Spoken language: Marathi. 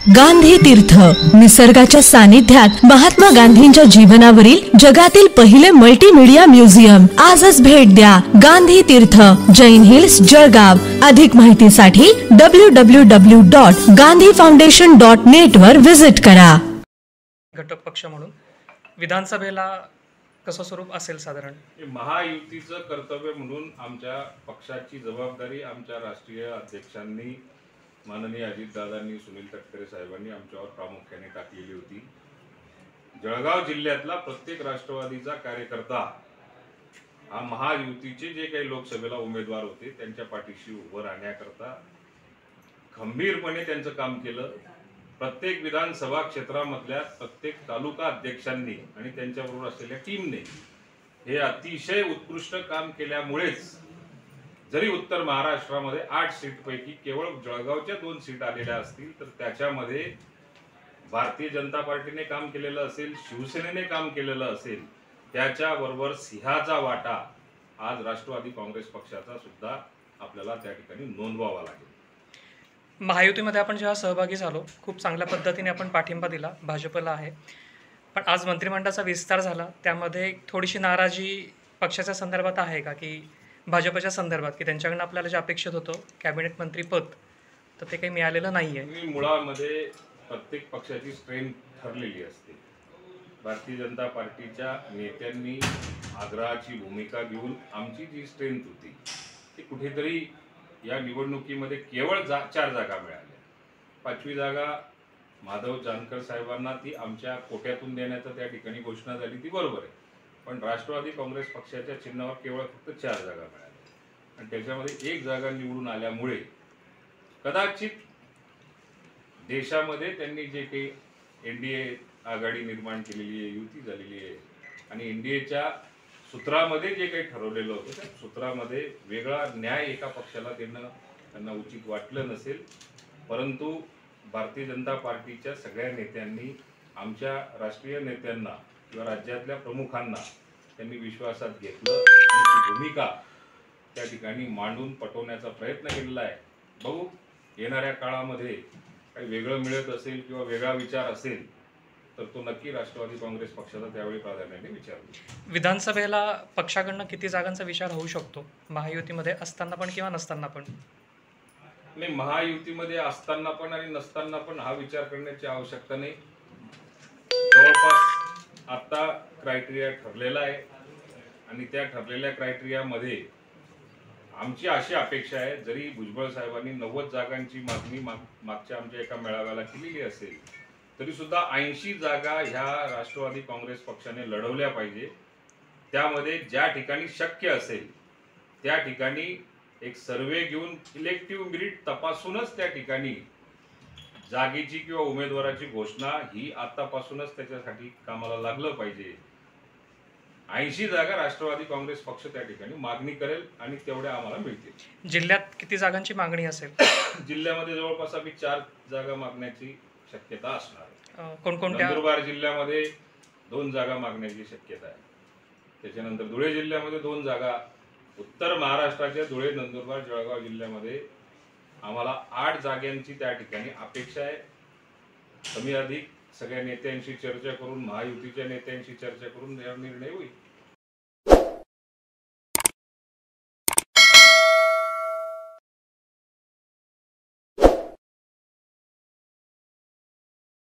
गांधी तीर्थ निसर्गाच्या सानिध्यात महात्मा गांधींच्या जीवनावरील जगातील पहिले मल्टीमीडिया म्युझियम आजच भेट द्या. गांधी तीर्थ, जैन हिल्स, जळगाव. अधिक माहितीसाठी www.gandhifoundation.net वर विजिट करा. घटक पक्ष म्हणून विधानसभेला कसं स्वरूप असेल साधारण? महायुतीचं कर्तव्य म्हणून आमच्या पक्षाची जबाबदारी आमच्या राष्ट्रीय अध्यक्षांनी माननीय अजितदादांनी, सुनील तटकरे साहेबांनी आमच्यावर प्रामुख्याने टाकलेली होती. जळगाव जिल्ह्यातला प्रत्येक राष्ट्रवादीचा कार्यकर्ता हा महायुतीचे जे काही लोकसभेला उमेदवार होते त्यांच्या पाठीशी उभं राहण्याकरता खंबीरपणे त्यांचं काम केलं. प्रत्येक विधानसभा क्षेत्रामधल्या प्रत्येक तालुका अध्यक्षांनी आणि त्यांच्याबरोबर असलेल्या टीमने हे अतिशय उत्कृष्ट काम केल्यामुळेच जरी उत्तर महाराष्ट्रामध्ये 8 सीटपैकी केवळ जळगावच्या 2 सीट आलेल्या असतील तर त्याच्यामध्ये भारतीय जनता पार्टीने काम केलेलं असेल, शिवसेनेने काम केलेलं असेल, त्याच्याबरोबर सिंहाचा वाटा आज राष्ट्रवादी काँग्रेस पक्षाचा सुद्धा आपल्याला त्या ठिकाणी नोंदवावा लागेल. महायुतीमध्ये आपण जेव्हा सहभागी झालो खूप चांगल्या पद्धतीने आपण पाठिंबा दिला, भाजपला आहे. पण आज मंत्रिमंडळाचा विस्तार झाला त्यामध्ये थोडीशी नाराजी पक्षाच्या संदर्भात आहे का, की भाजपच्या संदर्भात, की त्यांच्याकडनं आपल्याला जे अपेक्षित होतं कॅबिनेट मंत्रीपद तर ते काही मिळालेलं नाही आहे? मुळामध्ये प्रत्येक पक्षाची स्ट्रेंथ ठरलेली असते. भारतीय जनता पार्टीच्या नेत्यांनी आग्रहाची भूमिका घेऊन आमची जी स्ट्रेंथ होती ती कुठेतरी या निवडणुकीमध्ये केवळ 4 जागा मिळाल्या. 5वी जागा माधव जानकर साहेबांना ती आमच्या कोट्यातून देण्याचं त्या ठिकाणी घोषणा झाली, ती बरोबर आहे. पण राष्ट्रवादी काँग्रेस पक्षाच्या चिन्हावर केवळ फक्त 4 जागा मिळाल्या आणि त्याच्यामध्ये 1 जागा निवडून आल्यामुळे कदाचित देशामध्ये त्यांनी जे काही NDA आघाडी निर्माण केलेली आहे, युती झालेली आहे आणि NDAच्या सूत्रामध्ये जे काही ठरवलेलं होतं त्या सूत्रामध्ये वेगळा न्याय एका पक्षाला देणं त्यांना उचित वाटलं नसेल. परंतु भारतीय जनता पार्टीच्या सगळ्या नेत्यांनी आमच्या राष्ट्रीय नेत्यांना किंवा राज्यातल्या प्रमुखांना त्यांनी विश्वासात घेतलं आणि ती भूमिका त्या ठिकाणी मांडून पटवण्याचा प्रयत्न केलेला आहे. बघू येणाऱ्या काळामध्ये काही वेगळं मिळत असेल किंवा वेगळा विचार असेल तर तो नक्की राष्ट्रवादी काँग्रेस पक्षाचा त्यावेळी प्राधान्याने विचार होईल. विधानसभेला पक्षाकडनं किती जागांचा विचार होऊ शकतो, महायुतीमध्ये असताना पण किंवा नसताना पण? नाही, महायुतीमध्ये असताना पण आणि नसताना पण हा विचार करण्याची आवश्यकता नाही. जवळपास आता क्रायटेरिया ठरलेला आहे आणि त्या ठरलेल्या क्रायटेरियामध्ये आमची अशी अपेक्षा आहे, जरी भुजबळ साहेबांनी 90 जागांची मागणी मागच्या आमच्या एका मेळाव्याला केलेली असेल तरी सुद्धा 80 जागा ह्या राष्ट्रवादी काँग्रेस पक्षाने लढवल्या पाहिजे. त्यामध्ये ज्या ठिकाणी शक्य असेल त्या ठिकाणी एक सर्वे घेऊन इलेक्टिव्ह मेरिट तपासूनच त्या ठिकाणी जागेची किंवा उमेदवाराची घोषणा ही आतापासूनच त्याच्यासाठी कामाला लागलं पाहिजे. 80 जागा राष्ट्रवादी काँग्रेस पक्ष त्या ठिकाणी मागणी करेल आणि तेवढ्या आम्हाला मिळतील. जिल्ह्यात किती जागांची मागणी असेल? जिल्ह्यामध्ये जवळपास आम्ही 4 जागा मागण्याची शक्यता असणार आहे. कोणकोणत्या? नंदुरबार जिल्ह्यामध्ये 2 जागा मागण्याची शक्यता आहे. त्याच्यानंतर धुळे जिल्ह्यामध्ये 2 जागा. उत्तर महाराष्ट्राच्या धुळे, नंदुरबार, जळगाव जिल्ह्यामध्ये आम्हाला 8 जागांची त्या ठिकाणी अपेक्षा आहे. कमी अधिक सगळ्या नेत्यांशी चर्चा करून, महायुतीच्या नेत्यांशी चर्चा करून निर्णय होईल.